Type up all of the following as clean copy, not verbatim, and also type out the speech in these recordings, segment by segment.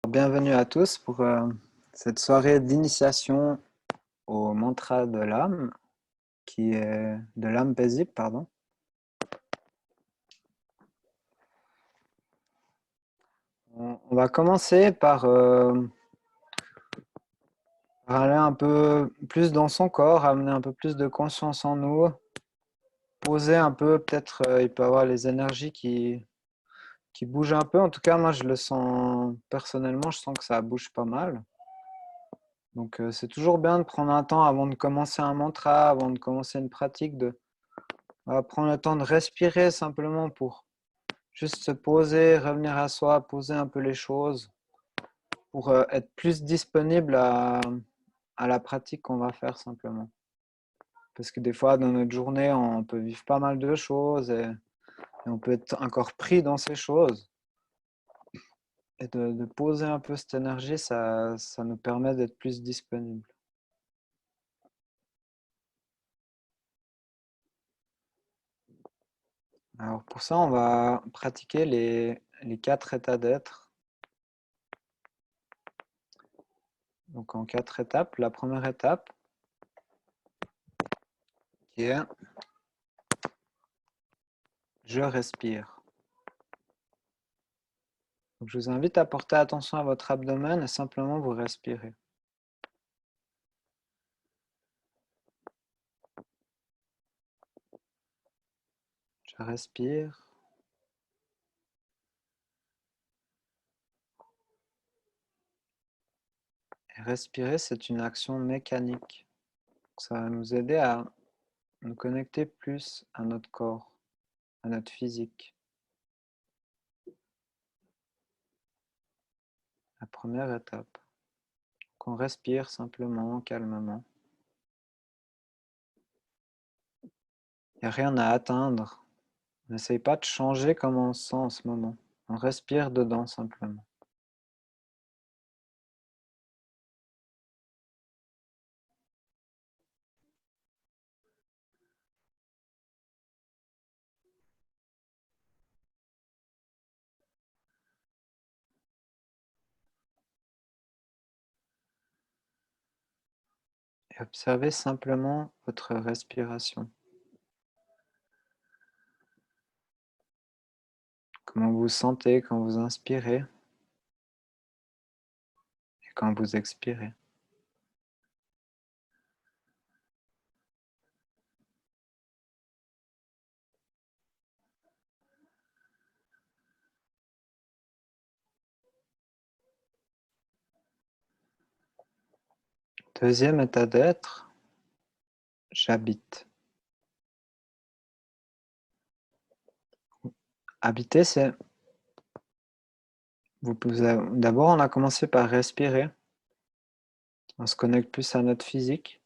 Bienvenue à tous pour cette soirée d'initiation au mantra de l'âme, qui est de l'âme paisible, pardon. On va commencer par aller un peu plus dans son corps, amener un peu plus de conscience en nous, poser un peu, peut-être il peut y avoir les énergies qui bougent un peu. En tout cas, moi je le sens personnellement, je sens que ça bouge pas mal. Donc c'est toujours bien de prendre un temps avant de commencer un mantra, avant de commencer une pratique, de prendre le temps de respirer simplement pour juste se poser, revenir à soi, poser un peu les choses pour être plus disponible à la pratique qu'on va faire simplement. Parce que des fois, dans notre journée, on peut vivre pas mal de choses et on peut être encore pris dans ces choses. Et de poser un peu cette énergie, ça nous permet d'être plus disponible. Alors pour ça, on va pratiquer les 4 états d'être. Donc en 4 étapes. La première étape, qui est je respire. Donc je vous invite à porter attention à votre abdomen et simplement vous respirez. Je respire. Et respirer, c'est une action mécanique. Ça va nous aider à nous connecter plus à notre corps, à notre physique. La première étape. Donc on respire simplement, calmement. Il n'y a rien à atteindre. On n'essaye pas de changer comment on se sent en ce moment. On respire dedans simplement. Et observez simplement votre respiration. Comment vous vous sentez quand vous inspirez et quand vous expirez. Deuxième état d'être, j'habite. Habiter, c'est... D'abord, on a commencé par respirer. On se connecte plus à notre physique.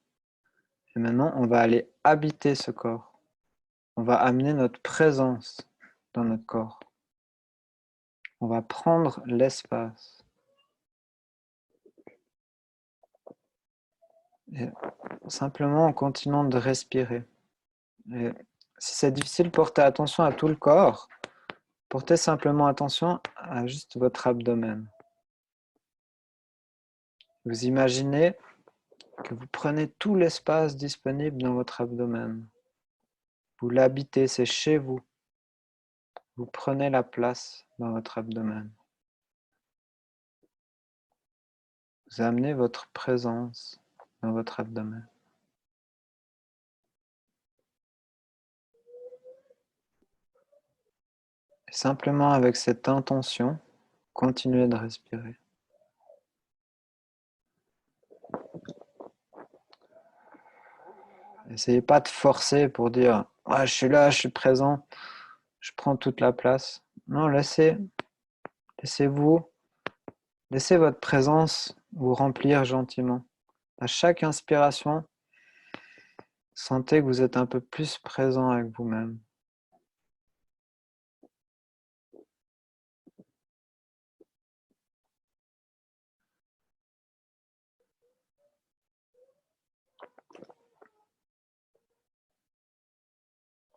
Et maintenant, on va aller habiter ce corps. On va amener notre présence dans notre corps. On va prendre l'espace. Et simplement en continuant de respirer. Et si c'est difficile, portez attention à tout le corps. Portez simplement attention à juste votre abdomen. Vous imaginez que vous prenez tout l'espace disponible dans votre abdomen. Vous l'habitez, c'est chez vous. Vous prenez la place dans votre abdomen. Vous amenez votre présence dans votre abdomen. Et simplement avec cette intention, continuez de respirer. N'essayez pas de forcer pour dire ah, je suis là, je suis présent, je prends toute la place. Non, laissez-vous, laissez votre présence vous remplir gentiment. À chaque inspiration, sentez que vous êtes un peu plus présent avec vous-même.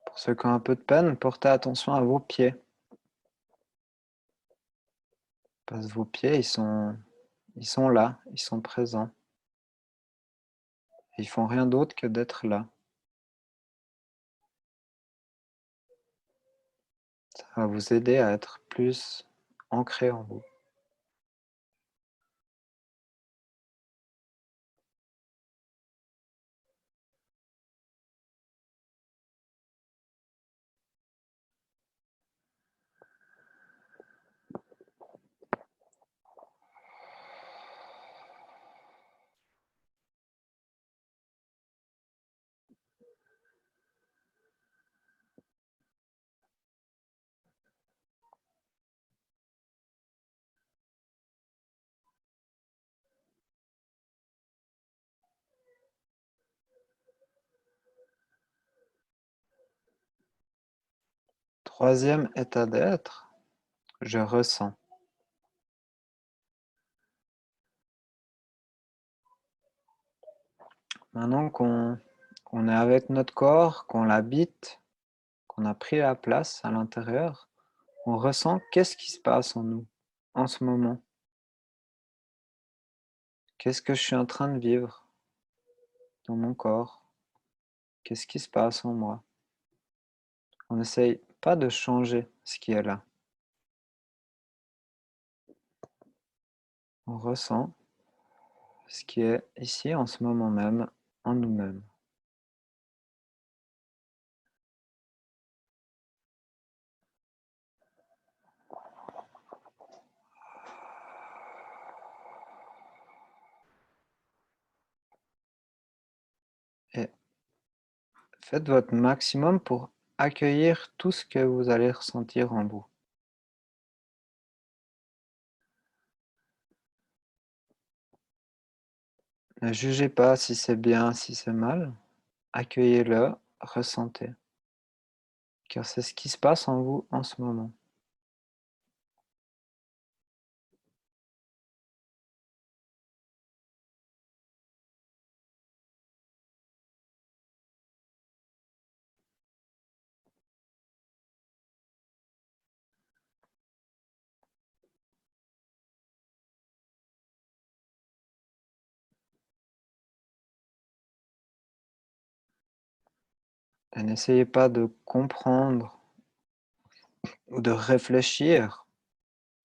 Pour ceux qui ont un peu de peine, portez attention à vos pieds. Parce que vos pieds, ils sont là, ils sont présents. Ils font rien d'autre que d'être là. Ça va vous aider à être plus ancré en vous. Troisième état d'être, je ressens. Maintenant qu'on est avec notre corps, qu'on l'habite, qu'on a pris la place à l'intérieur, on ressent qu'est-ce qui se passe en nous en ce moment. Qu'est-ce que je suis en train de vivre dans mon corps? Qu'est-ce qui se passe en moi? On n'essaye pas de changer ce qui est là. On ressent ce qui est ici en ce moment même en nous-mêmes. Et faites votre maximum pour accueillir tout ce que vous allez ressentir en vous. Ne jugez pas si c'est bien, si c'est mal. Accueillez-le, ressentez. Car c'est ce qui se passe en vous en ce moment. Et n'essayez pas de comprendre ou de réfléchir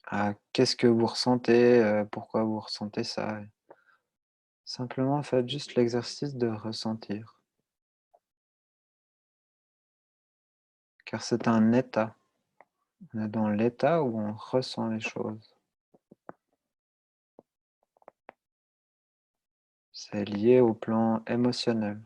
à qu'est-ce que vous ressentez, pourquoi vous ressentez ça. Simplement faites juste l'exercice de ressentir. Car c'est un état. On est dans l'état où on ressent les choses. C'est lié au plan émotionnel.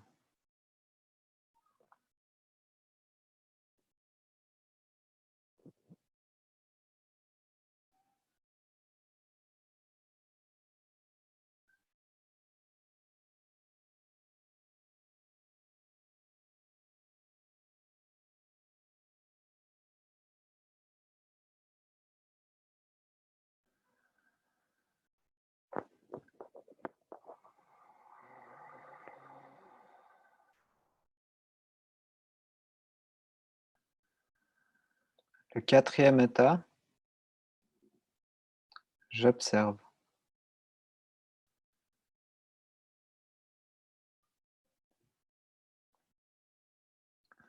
Le quatrième état, j'observe.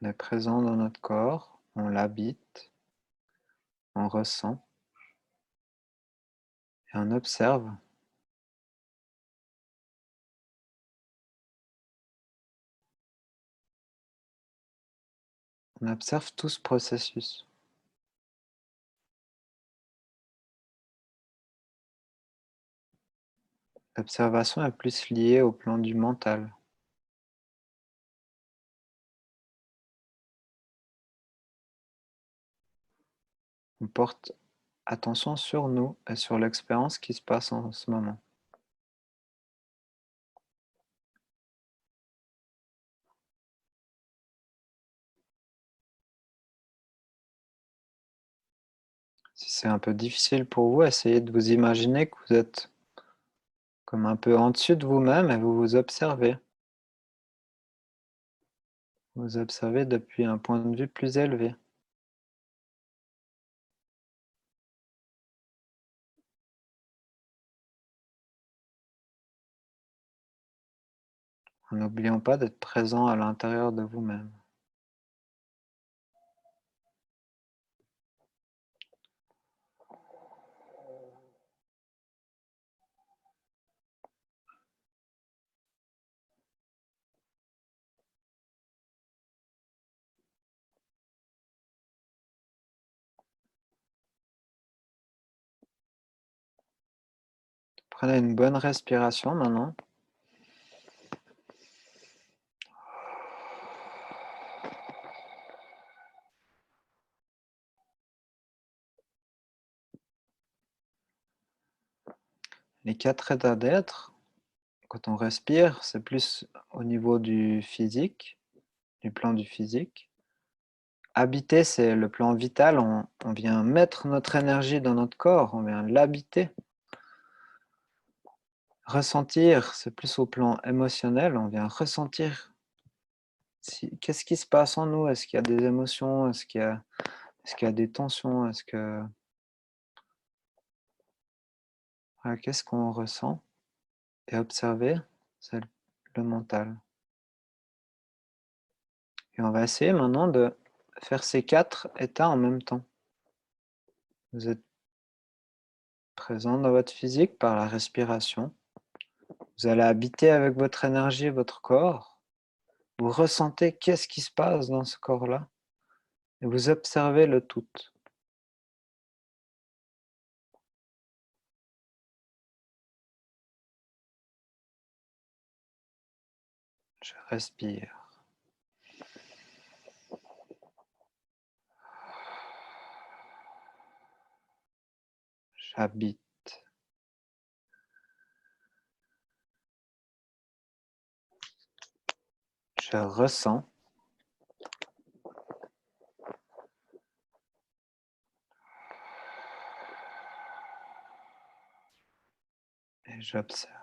On est présent dans notre corps, on l'habite, on ressent et on observe. On observe tout ce processus. L'observation est plus liée au plan du mental. On porte attention sur nous et sur l'expérience qui se passe en ce moment. Si c'est un peu difficile pour vous, essayez de vous imaginer que vous êtes comme un peu en dessus de vous-même et vous vous observez. Vous observez depuis un point de vue plus élevé. n'oublions pas d'être présent à l'intérieur de vous-même. Prenez une bonne respiration maintenant. Les 4 états d'être, quand on respire, c'est plus au niveau du physique, du plan du physique. Habiter, c'est le plan vital, on vient mettre notre énergie dans notre corps, on vient l'habiter. Ressentir, c'est plus au plan émotionnel, on vient ressentir qu'est-ce qui se passe en nous, est-ce qu'il y a des émotions, est-ce qu'il y a des tensions, qu'est-ce qu'on ressent? Et observer, c'est le mental. Et on va essayer maintenant de faire ces 4 états en même temps. Vous êtes présent dans votre physique par la respiration. Vous allez habiter avec votre énergie votre corps. Vous ressentez qu'est-ce qui se passe dans ce corps-là et vous observez le tout. Je respire. J'habite. Je ressens. Et j'observe.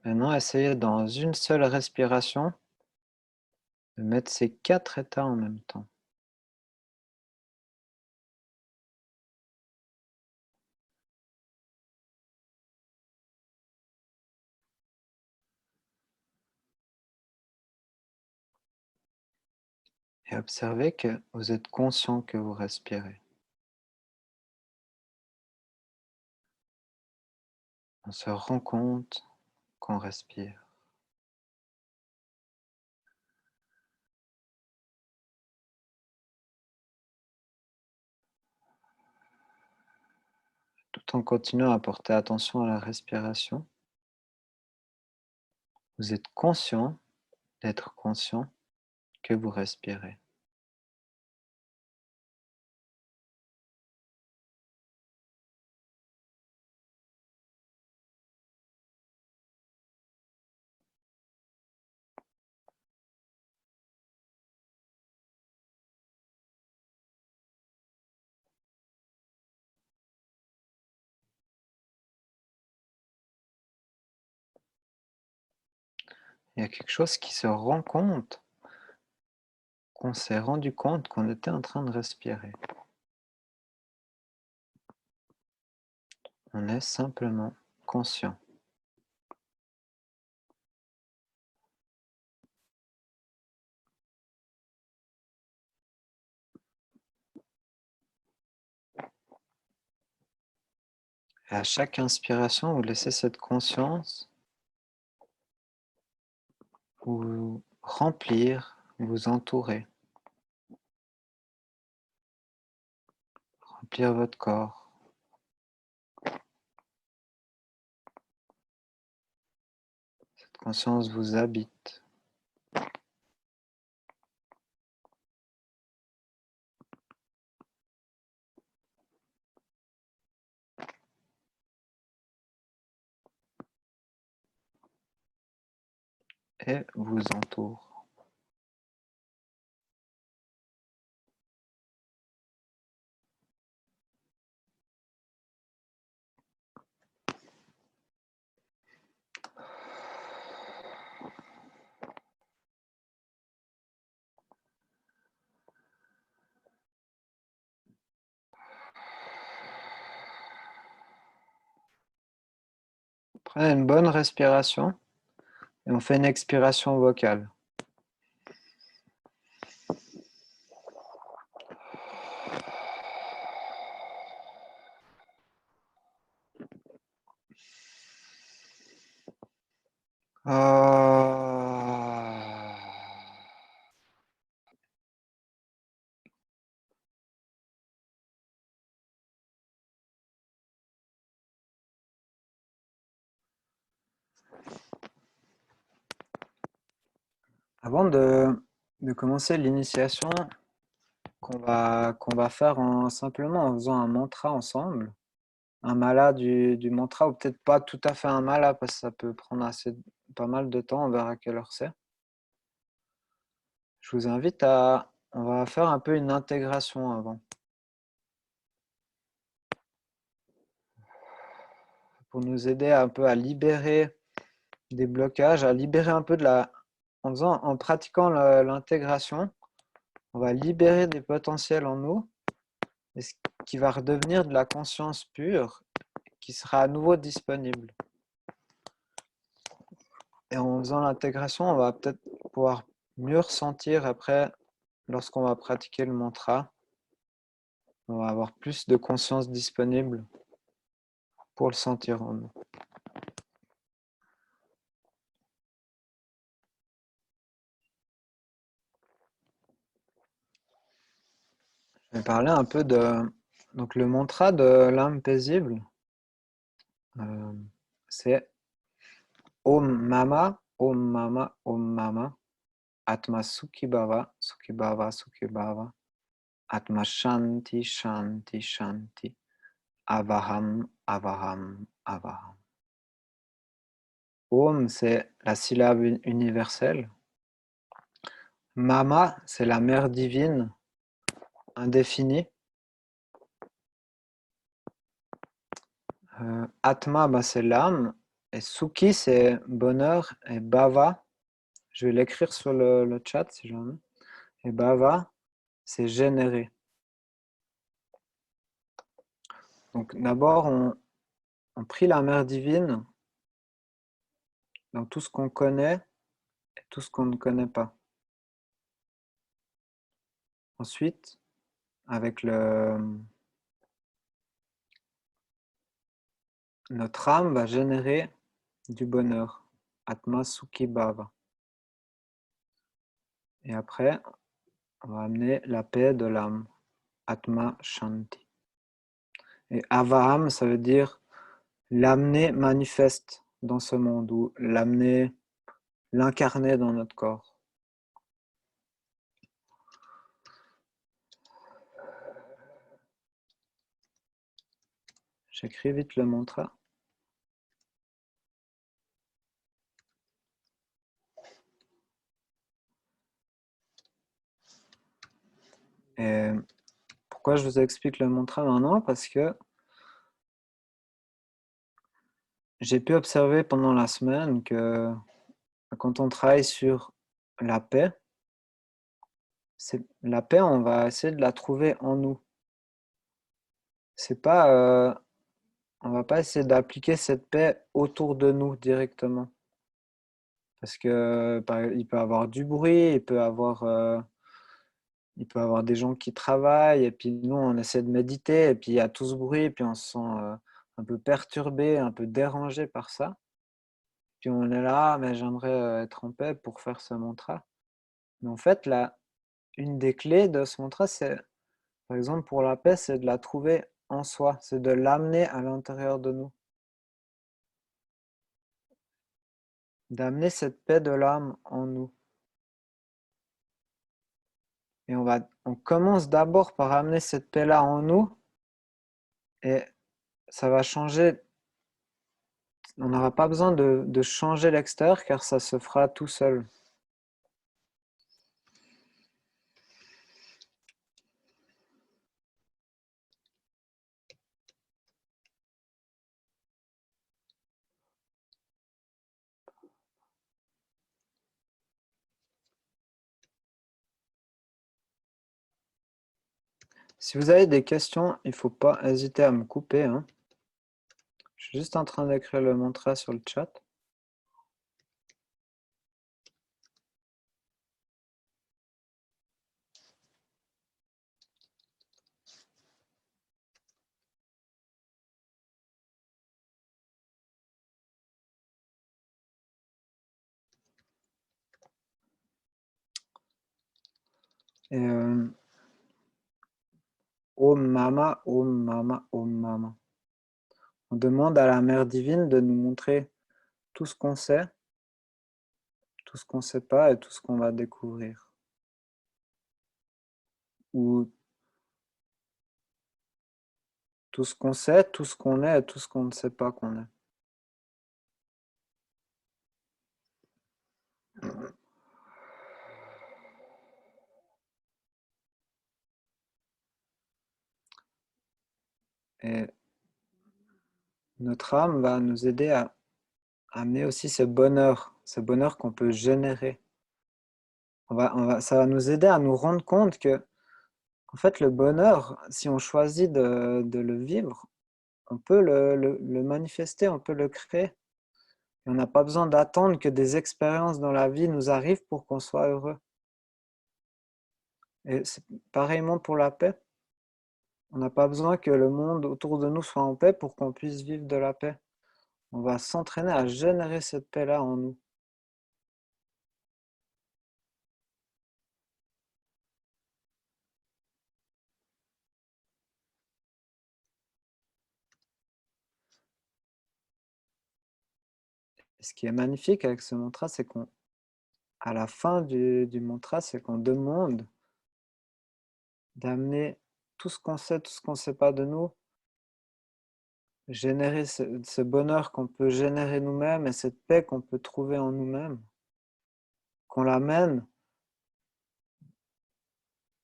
Maintenant, essayez dans une seule respiration de mettre ces 4 états en même temps. Et observez que vous êtes conscient que vous respirez. On se rend compte qu'on respire. Tout en continuant à porter attention à la respiration, vous êtes conscient d'être conscient que vous respirez. Il y a quelque chose qui se rend compte, qu'on s'est rendu compte qu'on était en train de respirer. On est simplement conscient. Et à chaque inspiration, vous laissez cette conscience vous remplir, vous entourer, remplir votre corps. Cette conscience vous habite. Et vous entoure. Prenez une bonne respiration et on fait une expiration vocale. Avant de commencer l'initiation qu'on va faire simplement en faisant un mantra ensemble, un mala du mantra, ou peut-être pas tout à fait un mala parce que ça peut prendre pas mal de temps, on verra à quelle heure c'est. Je vous invite on va faire un peu une intégration avant. Pour nous aider un peu à libérer des blocages, à libérer un peu en pratiquant l'intégration, on va libérer des potentiels en nous, et ce qui va redevenir de la conscience pure, qui sera à nouveau disponible. Et en faisant l'intégration, on va peut-être pouvoir mieux ressentir après, lorsqu'on va pratiquer le mantra, on va avoir plus de conscience disponible pour le sentir en nous. Je vais parler un peu donc le mantra de l'âme paisible. C'est Om Mama, Om Mama, Om Mama, Atma Sukhi Bhava, Sukhi Bhava, Sukhi Bhava, Atma Shanti, Shanti, Shanti, Avaham, Avaham, Avaham. Om, c'est la syllabe universelle. Mama, c'est la mère divine, indéfinie. Atma, c'est l'âme. Et Sukhi, c'est bonheur. Et Bhava, je vais l'écrire sur le chat si jamais. Et Bhava, c'est générer. Donc d'abord, on prie la mère divine dans tout ce qu'on connaît et tout ce qu'on ne connaît pas. Ensuite, avec notre âme va générer du bonheur. Atma Sukhi Bhava. Et après, on va amener la paix de l'âme. Atma Shanti. Et Avaham, ça veut dire l'amener manifeste dans ce monde, ou l'amener, l'incarner dans notre corps. J'écris vite le mantra. Et pourquoi je vous explique le mantra maintenant? Parce que j'ai pu observer pendant la semaine que quand on travaille sur la paix, on va essayer de la trouver en nous. C'est pas, on va pas essayer d'appliquer cette paix autour de nous directement. Parce que il peut y avoir du bruit, il peut y avoir des gens qui travaillent, et puis nous, on essaie de méditer, et puis il y a tout ce bruit, et puis on se sent un peu perturbé, un peu dérangé par ça. Puis on est là, mais j'aimerais être en paix pour faire ce mantra. Mais en fait, une des clés de ce mantra, c'est, par exemple, pour la paix, c'est de la trouver en soi, c'est de l'amener à l'intérieur de nous. D'amener cette paix de l'âme en nous. Et on commence d'abord par amener cette paix-là en nous, et ça va changer. On n'aura pas besoin de changer l'extérieur, car ça se fera tout seul. Si vous avez des questions, il ne faut pas hésiter à me couper, hein. Je suis juste en train d'écrire le mantra sur le chat. Et Om Mama, Om Mama, Om Mama. On demande à la Mère divine de nous montrer tout ce qu'on sait, tout ce qu'on ne sait pas et tout ce qu'on va découvrir. Ou tout ce qu'on sait, tout ce qu'on est et tout ce qu'on ne sait pas qu'on est. Et notre âme va nous aider à amener aussi ce bonheur qu'on peut générer. Ça va nous aider à nous rendre compte que, en fait, le bonheur, si on choisit de le vivre, on peut le manifester, on peut le créer. Et on n'a pas besoin d'attendre que des expériences dans la vie nous arrivent pour qu'on soit heureux. Et c'est pareillement pour la paix. On n'a pas besoin que le monde autour de nous soit en paix pour qu'on puisse vivre de la paix. On va s'entraîner à générer cette paix-là en nous. Et ce qui est magnifique avec ce mantra, c'est qu'à la fin du mantra, c'est qu'on demande d'amener tout ce qu'on sait, tout ce qu'on ne sait pas de nous, générer ce bonheur qu'on peut générer nous-mêmes et cette paix qu'on peut trouver en nous-mêmes, qu'on l'amène,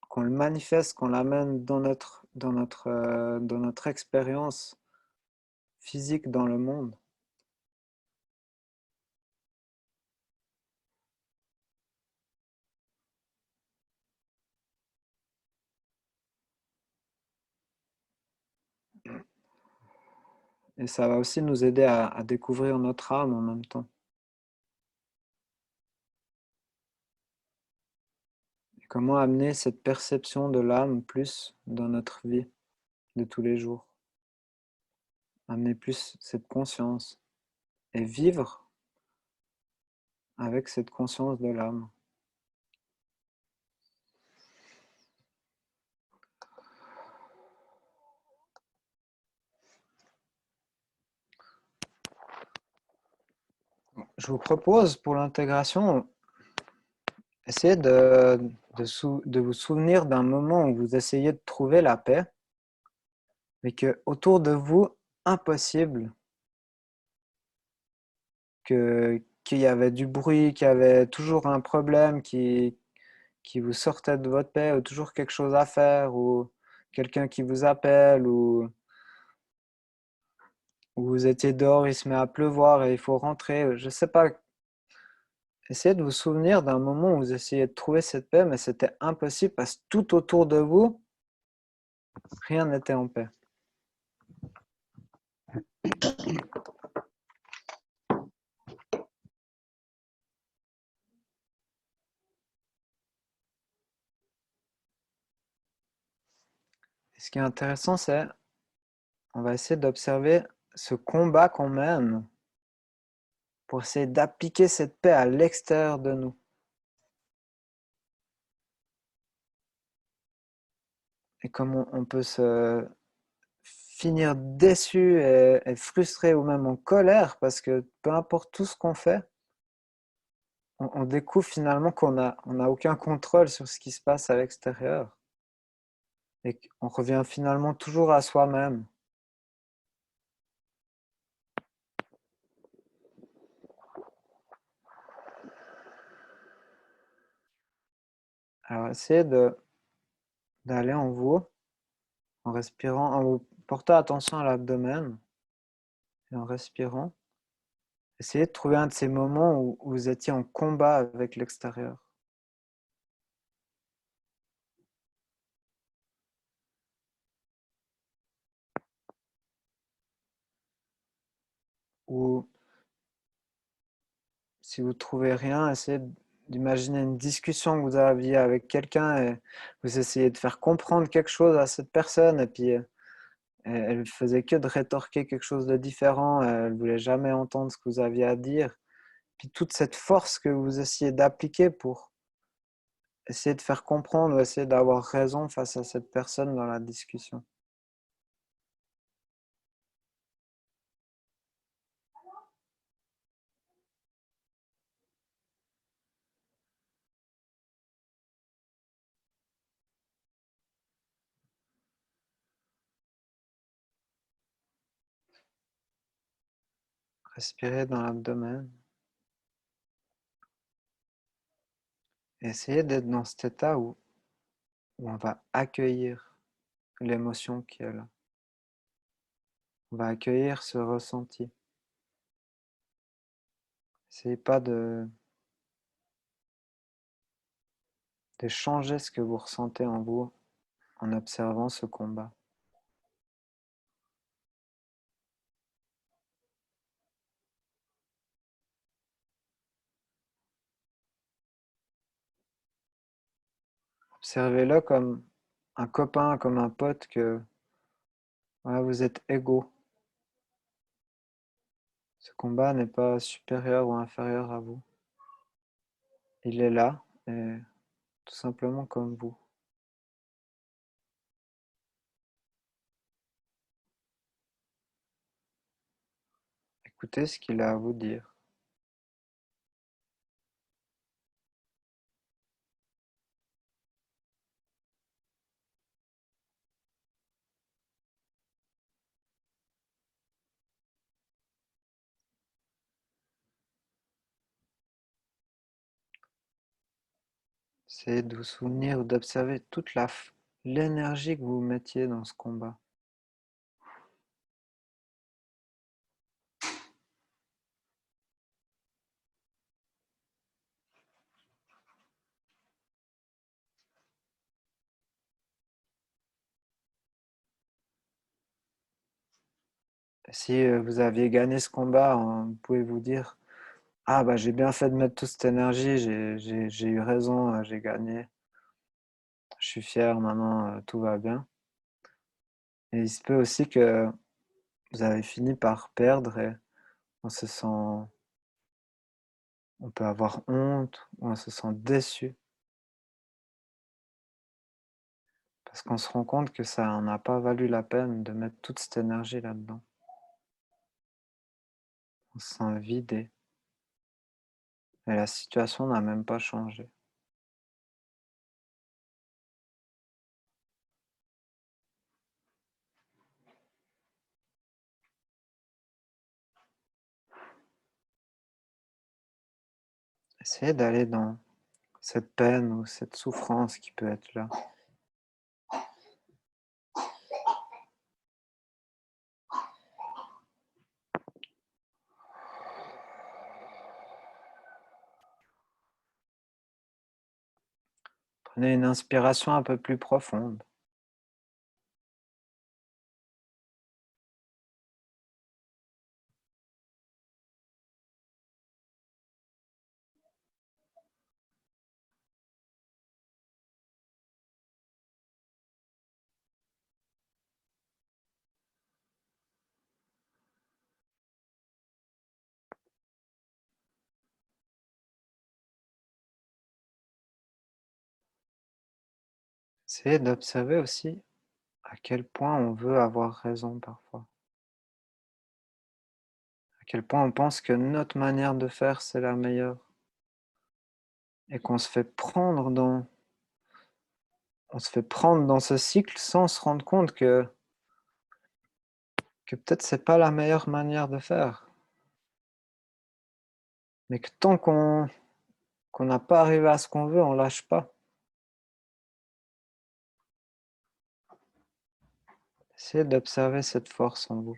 qu'on le manifeste, qu'on l'amène dans notre expérience physique dans le monde. Et ça va aussi nous aider à découvrir notre âme en même temps. Et comment amener cette perception de l'âme plus dans notre vie de tous les jours. Amener plus cette conscience et vivre avec cette conscience de l'âme. Je vous propose pour l'intégration, essayez de vous souvenir d'un moment où vous essayez de trouver la paix, mais que autour de vous, impossible, qu'il y avait du bruit, qu'il y avait toujours un problème qui vous sortait de votre paix, ou toujours quelque chose à faire, ou quelqu'un qui vous appelle, ou vous étiez dehors, il se met à pleuvoir et il faut rentrer. Je ne sais pas. Essayez de vous souvenir d'un moment où vous essayez de trouver cette paix, mais c'était impossible parce que tout autour de vous, rien n'était en paix. Et ce qui est intéressant, c'est on va essayer d'observer ce combat qu'on mène pour essayer d'appliquer cette paix à l'extérieur de nous. Et comme on peut se finir déçu et frustré ou même en colère parce que peu importe tout ce qu'on fait, on découvre finalement on n'a aucun contrôle sur ce qui se passe à l'extérieur. Et qu'on revient finalement toujours à soi-même. Alors essayez d'aller en vous, en respirant, en vous portant attention à l'abdomen et en respirant. Essayez de trouver un de ces moments où vous étiez en combat avec l'extérieur. Ou si vous ne trouvez rien, essayez d'imaginer une discussion que vous aviez avec quelqu'un et vous essayez de faire comprendre quelque chose à cette personne et puis elle faisait que de rétorquer quelque chose de différent, elle voulait jamais entendre ce que vous aviez à dire. Puis toute cette force que vous essayez d'appliquer pour essayer de faire comprendre ou essayer d'avoir raison face à cette personne dans la discussion. Respirez dans l'abdomen. Essayez d'être dans cet état où on va accueillir l'émotion qui est là. On va accueillir ce ressenti. Essayez pas de changer ce que vous ressentez en vous en observant ce combat. Observez-le comme un copain, comme un pote que voilà, vous êtes égaux. Ce combat n'est pas supérieur ou inférieur à vous. Il est là, et tout simplement comme vous. Écoutez ce qu'il a à vous dire. Essayez de vous souvenir ou d'observer toute l'énergie que vous mettiez dans ce combat. Si vous aviez gagné ce combat, vous pouvez vous dire « Ah bah j'ai bien fait de mettre toute cette énergie, j'ai eu raison, j'ai gagné. Je suis fier, maintenant tout va bien. » Et il se peut aussi que vous avez fini par perdre et on se sent, on peut avoir honte ou on se sent déçu parce qu'on se rend compte que ça n'a pas valu la peine de mettre toute cette énergie là-dedans. On se sent vidé et la situation n'a même pas changé. Essayez d'aller dans cette peine ou cette souffrance qui peut être là. Prenez une inspiration un peu plus profonde. Essayez d'observer aussi à quel point on veut avoir raison parfois. À quel point on pense que notre manière de faire, c'est la meilleure. Et qu'on se fait prendre on se fait prendre dans ce cycle sans se rendre compte que peut-être c'est pas la meilleure manière de faire. Mais que tant qu'on n'a pas arrivé à ce qu'on veut, on lâche pas. Essayez d'observer cette force en vous,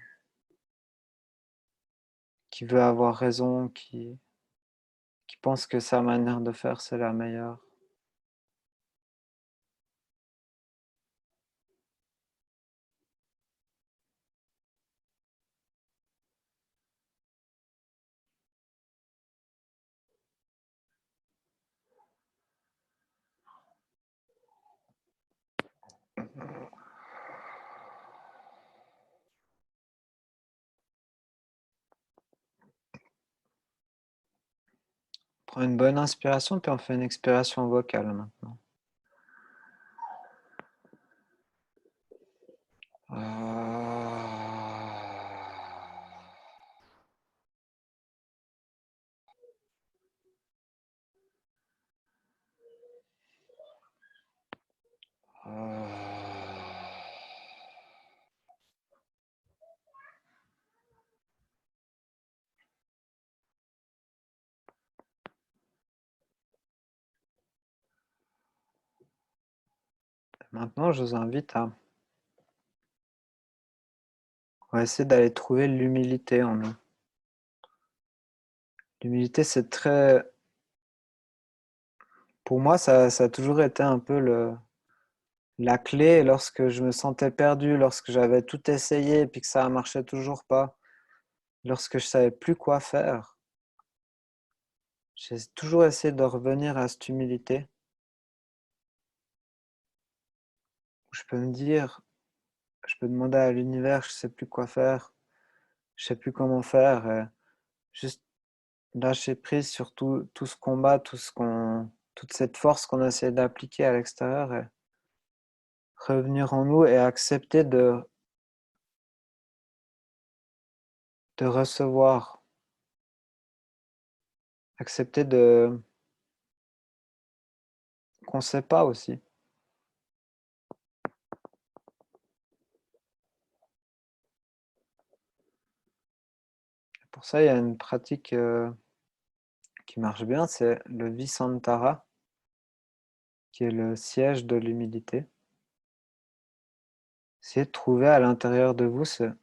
qui veut avoir raison, qui pense que sa manière de faire, c'est la meilleure. prend une bonne inspiration, puis on fait une expiration vocale maintenant. Maintenant, je vous invite à... On va essayer d'aller trouver l'humilité en nous. L'humilité, c'est très... Pour moi, ça a toujours été un peu la clé lorsque je me sentais perdu, lorsque j'avais tout essayé et puis que ça ne marchait toujours pas, lorsque je ne savais plus quoi faire. J'ai toujours essayé de revenir à cette humilité. Où je peux me dire, je peux demander à l'univers, je ne sais plus quoi faire, je ne sais plus comment faire. Et juste lâcher prise sur tout ce combat, toute cette force qu'on essaie d'appliquer à l'extérieur et revenir en nous et accepter de recevoir, accepter qu'on ne sait pas aussi. Pour ça, il y a une pratique qui marche bien, c'est le Visantara, qui est le siège de l'humilité. Essayez de trouver à l'intérieur de vous, ça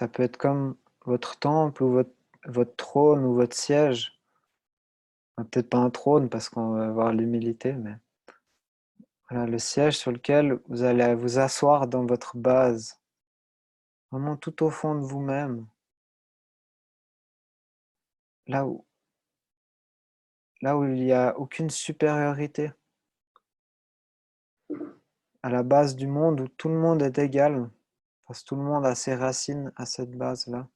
peut être comme votre temple ou votre trône ou votre siège. Peut-être pas un trône parce qu'on va avoir l'humilité, mais voilà, le siège sur lequel vous allez vous asseoir dans votre base, vraiment tout au fond de vous-même, là où il n'y a aucune supériorité, à la base du monde où tout le monde est égal, parce que tout le monde a ses racines à cette base-là.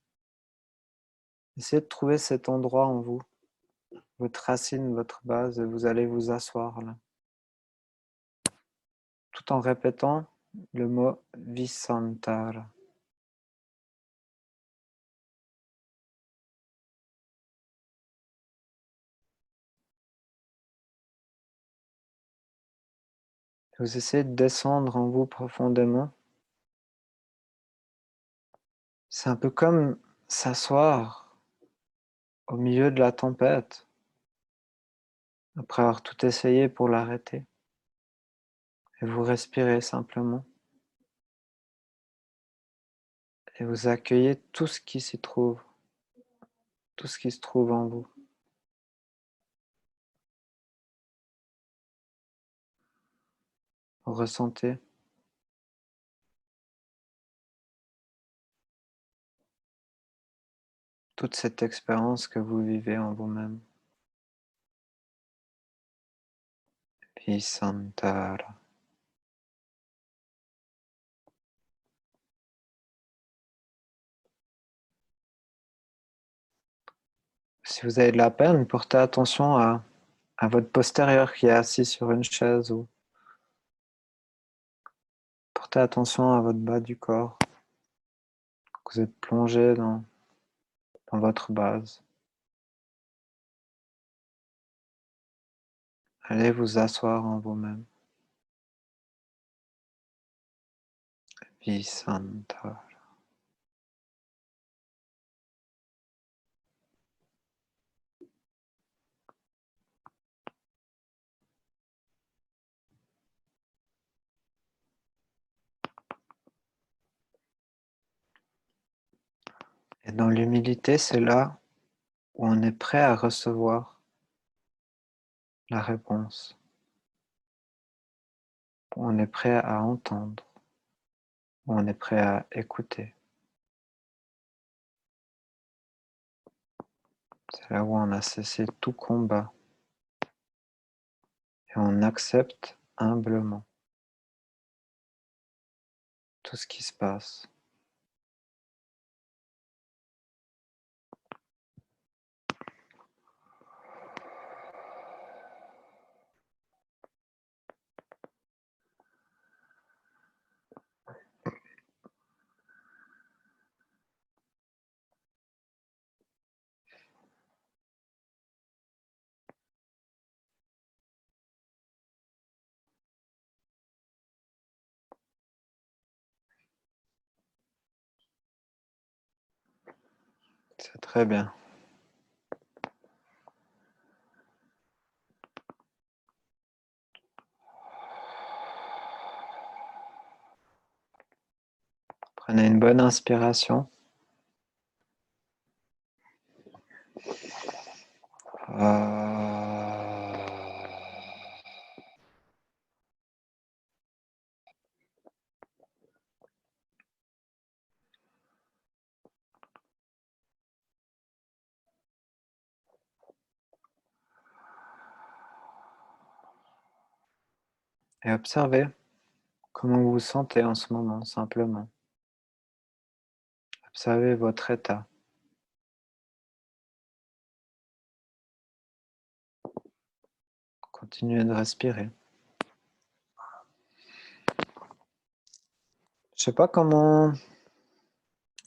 Essayez de trouver cet endroit en vous, votre racine, votre base, et vous allez vous asseoir là, tout en répétant le mot Visantara. Vous essayez de descendre en vous profondément. C'est un peu comme s'asseoir au milieu de la tempête, après avoir tout essayé pour l'arrêter. Et vous respirez simplement. Et vous accueillez tout ce qui s'y trouve, tout ce qui se trouve en vous. Vous ressentez toute cette expérience que vous vivez en vous-même. Visantara. Si vous avez de la peine, portez attention à votre postérieur qui est assis sur une chaise ou portez attention à votre bas du corps, que vous êtes plongé dans votre base. Allez vous asseoir en vous-même. Visantara. Et dans l'humilité, c'est là où on est prêt à recevoir la réponse, où on est prêt à entendre, où on est prêt à écouter. C'est là où on a cessé tout combat et on accepte humblement tout ce qui se passe. C'est très bien. Prenez une bonne inspiration. Et observez comment vous vous sentez en ce moment, simplement. Observez votre état. Continuez de respirer. Je ne sais pas comment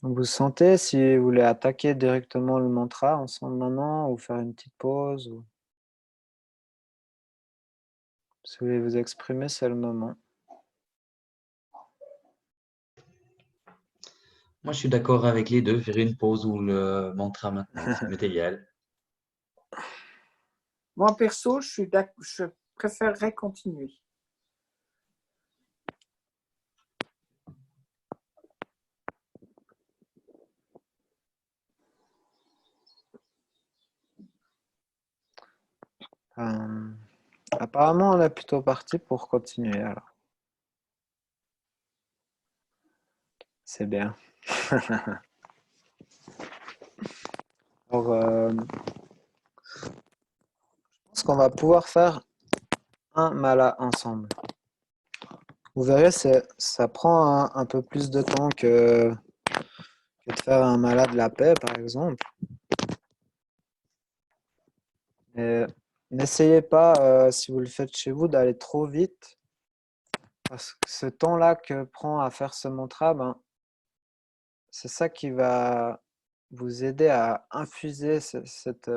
vous vous sentez, si vous voulez attaquer directement le mantra en ce moment ou faire une petite pause. Ou... Si vous voulez vous exprimer, c'est le moment. Moi, je suis d'accord avec les deux, faire une pause ou le mantra maintenant, ça m'est égal. Moi, perso, je préférerais continuer. Apparemment, on est plutôt parti pour continuer alors. C'est bien. Alors, je pense qu'on va pouvoir faire un mala ensemble. Vous verrez, ça prend un peu plus de temps que de faire un mala de la paix, par exemple. Et n'essayez pas, si vous le faites chez vous, d'aller trop vite. Parce que ce temps-là que prend à faire ce mantra, c'est ça qui va vous aider à infuser cette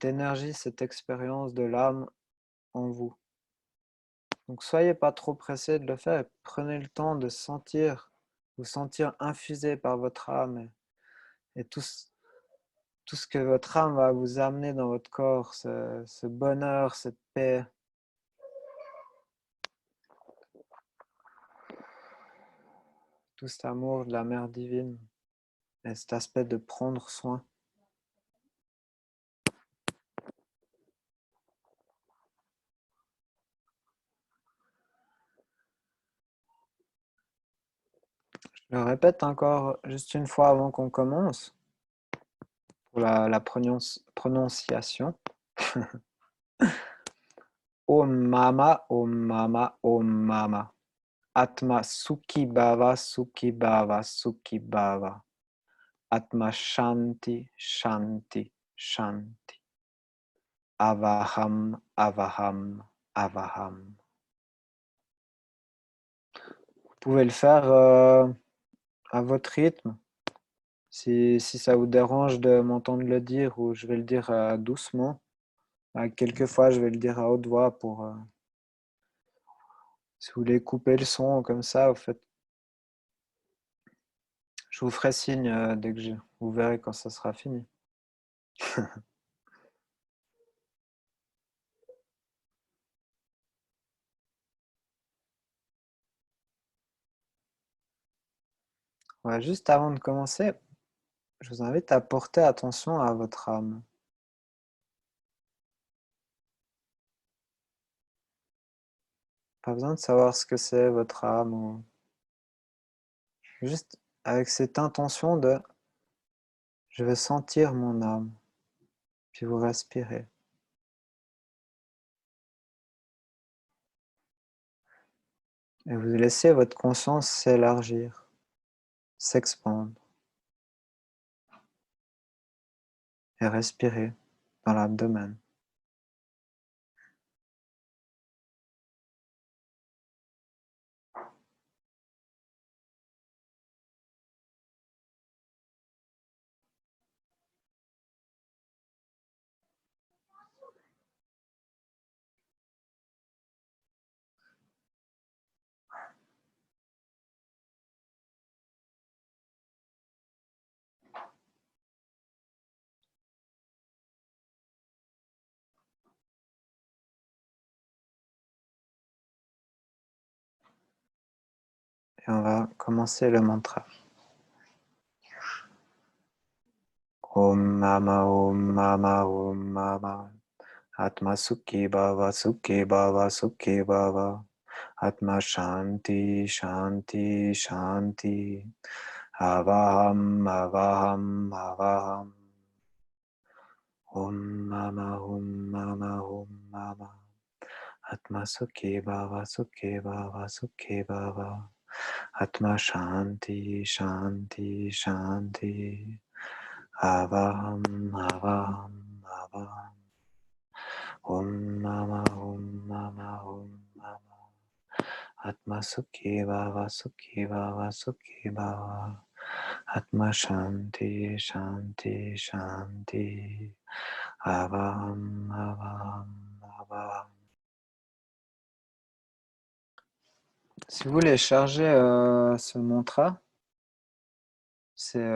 énergie, cette expérience de l'âme en vous. Donc soyez pas trop pressé de le faire et prenez le temps de vous sentir infusé par votre âme et tout ce que votre âme va vous amener dans votre corps, ce bonheur, cette paix. Tout cet amour de la Mère divine et cet aspect de prendre soin. Je le répète encore juste une fois avant qu'on commence, pour la prononciation. Om Mama, Om Mama, Om Mama. Atma Sukhi Bhava, Sukhi Bhava, Sukhi Bhava. Atma Shanti, Shanti, Shanti. Avaham, Avaham, Avaham. Vous pouvez le faire à votre rythme. Si ça vous dérange de m'entendre le dire, ou je vais le dire doucement, quelquefois je vais le dire à haute voix pour... si vous voulez couper le son comme ça, je vous ferai signe dès que vous verrez quand ça sera fini. Ouais, juste avant de commencer, je vous invite à porter attention à votre âme. Pas besoin de savoir ce que c'est votre âme, ou... juste avec cette intention de je vais sentir mon âme, puis vous respirez. Et vous laissez votre conscience s'élargir, s'expandre et respirer dans l'abdomen. Et on va commencer le mantra. Om Mama Om Mama Om Mama. Atma Sukhi Bhava Sukhi Bhava Sukhi Bhava. Atma Shanti Shanti Shanti. Avaham Avaham Avaham. Om Mama Om Mama Om Mama. Atma Sukhi Bhava Sukhi Bhava Sukhi Bhava. Atma Shanti Shanti Shanti. Avaham Avaham Avaham. Om Mama Om Mama Om Mama. Atma Sukhi Bhava Sukhi Bhava Sukhi Bhava. Atma Shanti Shanti Shanti. Avaham Avaham Avaham. Si vous voulez charger ce mantra, c'est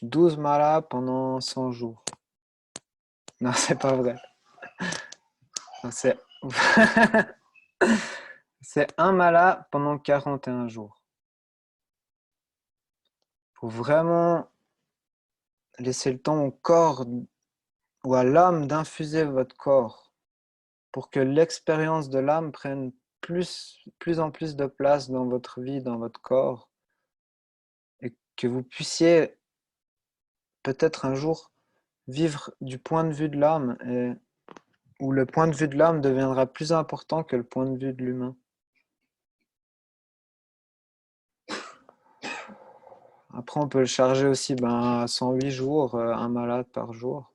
12 malas pendant 100 jours. Non, c'est pas vrai. C'est c'est un mala pendant 41 jours. Il faut vraiment laisser le temps au corps ou à l'âme d'infuser votre corps pour que l'expérience de l'âme prenne plus en plus de place dans votre vie, dans votre corps, et que vous puissiez peut-être un jour vivre du point de vue de l'âme, où le point de vue de l'âme deviendra plus important que le point de vue de l'humain. Après, on peut le charger aussi à 108 jours, un malade par jour.